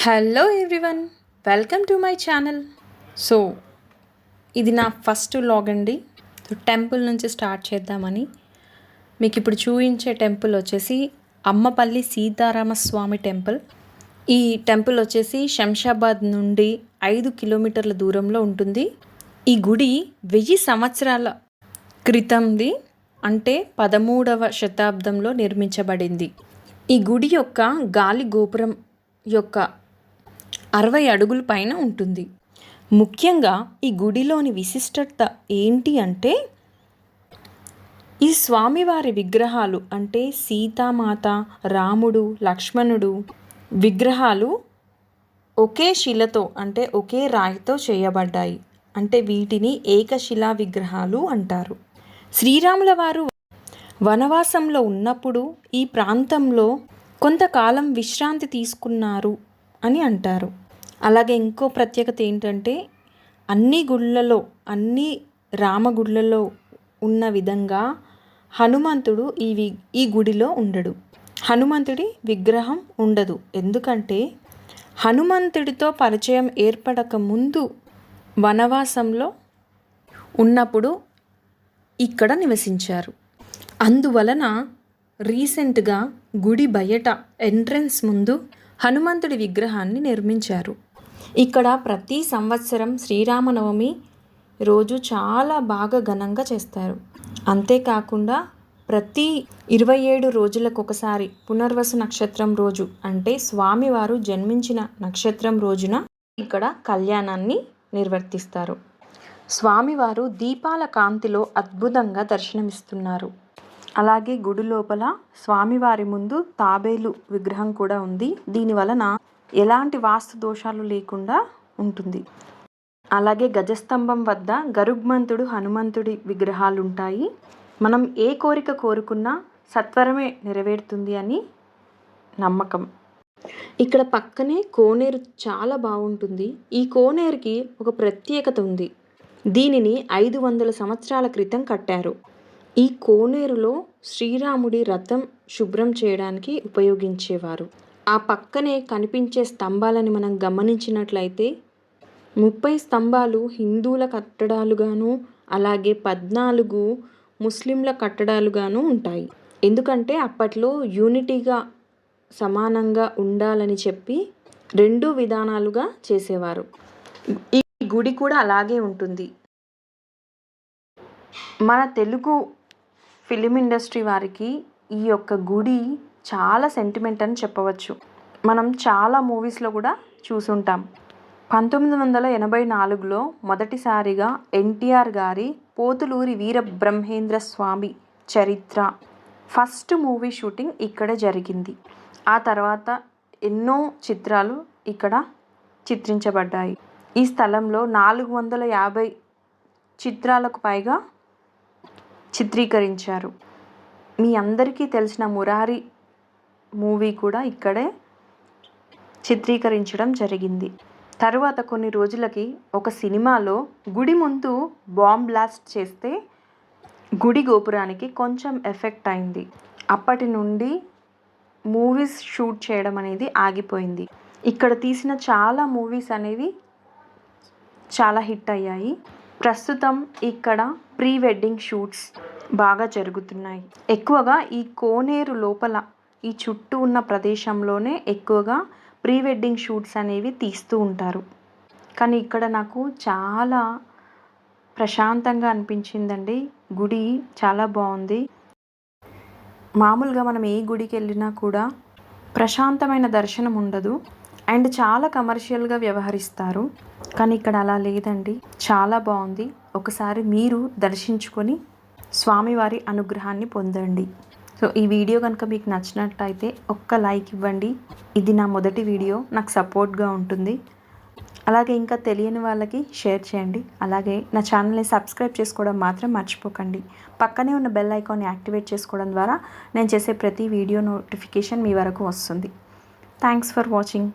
Hello everyone, welcome to my channel. So ఇది నా first vlog అండి. టెంపుల్ నుంచి స్టార్ట్ చేద్దామని మీకు ఇప్పుడు చూపించే టెంపుల్ వచ్చేసి అమ్మపల్లి సీతారామస్వామి టెంపుల్. ఈ టెంపుల్ వచ్చేసి శంషాబాద్ నుండి 5 కిలోమీటర్ల దూరంలో ఉంటుంది. ఈ గుడి 1000 సంవత్సరాల క్రితంది, అంటే 13వ శతాబ్దంలో నిర్మించబడింది. ఈ గుడి యొక్క గాలి గోపురం యొక్క 60 అడుగుల పైన ఉంటుంది. ముఖ్యంగా ఈ గుడిలోని విశిష్టత ఏంటి అంటే, ఈ స్వామివారి విగ్రహాలు అంటే సీతామాత, రాముడు, లక్ష్మణుడు విగ్రహాలు ఒకే శిలతో అంటే ఒకే రాయితో చేయబడ్డాయి. అంటే వీటిని ఏకశిలా విగ్రహాలు అంటారు. శ్రీరాముల వారు వనవాసంలో ఉన్నప్పుడు ఈ ప్రాంతంలో కొంతకాలం విశ్రాంతి తీసుకున్నారు అని అంటారు. అలాగే ఇంకో ప్రత్యేకత ఏంటంటే, అన్ని గుళ్ళలో రామగుళ్ళలో ఉన్న విధంగా హనుమంతుడు ఈ గుడిలో ఉండడు. హనుమంతుడి విగ్రహం ఉండదు. ఎందుకంటే హనుమంతుడితో పరిచయం ఏర్పడక ముందు వనవాసంలో ఉన్నప్పుడు ఇక్కడ నివసించారు. అందువలన రీసెంట్గా గుడి బయట ఎంట్రన్స్ ముందు హనుమంతుడి విగ్రహాన్ని నిర్మించారు. ఇక్కడ ప్రతి సంవత్సరం శ్రీరామనవమి రోజు చాలా బాగా ఘనంగా చేస్తారు. అంతేకాకుండా ప్రతి 27 రోజులకు ఒకసారి పునర్వసు నక్షత్రం రోజు, అంటే స్వామివారు జన్మించిన నక్షత్రం రోజున ఇక్కడ కళ్యాణాన్ని నిర్వర్తిస్తారు. స్వామివారు దీపాల కాంతిలో అద్భుతంగా దర్శనమిస్తున్నారు. అలాగే గుడి లోపల స్వామివారి ముందు తాబేలు విగ్రహం కూడా ఉంది. దీనివలన ఎలాంటి వాస్తు దోషాలు లేకుండా ఉంటుంది. అలాగే గజస్తంభం వద్ద గరుగ్మంతుడు, హనుమంతుడి విగ్రహాలు ఉంటాయి. మనం ఏ కోరిక కోరుకున్నా సత్వరమే నెరవేరుతుంది అని నమ్మకం. ఇక్కడ పక్కనే కోనేరు చాలా బాగుంటుంది. ఈ కోనేరుకి ఒక ప్రత్యేకత ఉంది. దీనిని 500 సంవత్సరాల క్రితం కట్టారు. ఈ కోనేరులో శ్రీరాముడి రథం శుభ్రం చేయడానికి ఉపయోగించేవారు. ఆ పక్కనే కనిపించే స్తంభాలని మనం గమనించినట్లయితే 30 స్తంభాలు హిందువుల కట్టడాలుగాను, అలాగే 14 ముస్లింల కట్టడాలుగాను ఉంటాయి. ఎందుకంటే అప్పట్లో యూనిటీగా సమానంగా ఉండాలని చెప్పి 2 విధానాలుగా చేసేవారు. ఈ గుడి కూడా అలాగే ఉంటుంది. మన తెలుగు ఫిలిం ఇండస్ట్రీ వారికి ఈ యొక్క గుడి చాలా సెంటిమెంట్ అని చెప్పవచ్చు. మనం చాలా మూవీస్లో కూడా చూసుంటాం. 1984లో మొదటిసారిగా ఎన్టీఆర్ గారి పోతులూరి వీరబ్రహ్మేంద్ర స్వామి చరిత్ర ఫస్ట్ మూవీ షూటింగ్ ఇక్కడే జరిగింది. ఆ తర్వాత ఎన్నో చిత్రాలు ఇక్కడ చిత్రించబడ్డాయి. ఈ స్థలంలో 450 చిత్రాలకు పైగా చిత్రీకరించారు. మీ అందరికీ తెలిసిన మురారి మూవీ కూడా ఇక్కడే చిత్రీకరించడం జరిగింది. తరువాత కొన్ని రోజులకి ఒక సినిమాలో గుడి ముందు బాంబ్ బ్లాస్ట్ చేస్తే గుడి గోపురానికి కొంచెం ఎఫెక్ట్ అయింది. అప్పటి నుండి మూవీస్ షూట్ చేయడం అనేది ఆగిపోయింది. ఇక్కడ తీసిన చాలా మూవీస్ అనేవి చాలా హిట్ అయ్యాయి. ప్రస్తుతం ఇక్కడ ప్రీ వెడ్డింగ్ షూట్స్ బాగా జరుగుతున్నాయి. ఎక్కువగా ఈ కోనేరు లోపల ఈ చుట్టూ ఉన్న ప్రదేశంలోనే ఎక్కువగా ప్రీ వెడ్డింగ్ షూట్స్ అనేవి తీస్తూ ఉంటారు. కానీ ఇక్కడ నాకు చాలా ప్రశాంతంగా అనిపించిందండి. గుడి చాలా బాగుంది. మామూలుగా మనం ఏ గుడికి వెళ్ళినా కూడా ప్రశాంతమైన దర్శనం ఉండదు అండ్ చాలా కమర్షియల్గా వ్యవహరిస్తారు. కానీ ఇక్కడ అలా లేదండి, చాలా బాగుంది. ఒకసారి మీరు దర్శించుకొని స్వామివారి అనుగ్రహాన్ని పొందండి. సో ఈ వీడియో కనుక మీకు నచ్చినట్లయితే ఒక్క లైక్ ఇవ్వండి. ఇది నా మొదటి వీడియో, నాకు సపోర్ట్గా ఉంటుంది. అలాగే ఇంకా తెలియని వాళ్ళకి షేర్ చేయండి. అలాగే నా ఛానల్ని సబ్స్క్రైబ్ చేసుకోవడం మాత్రం మర్చిపోకండి. పక్కనే ఉన్న బెల్ ఐకాన్ని యాక్టివేట్ చేసుకోవడం ద్వారా నేను చేసే ప్రతి వీడియో నోటిఫికేషన్ మీ వరకు వస్తుంది. Thanks for watching.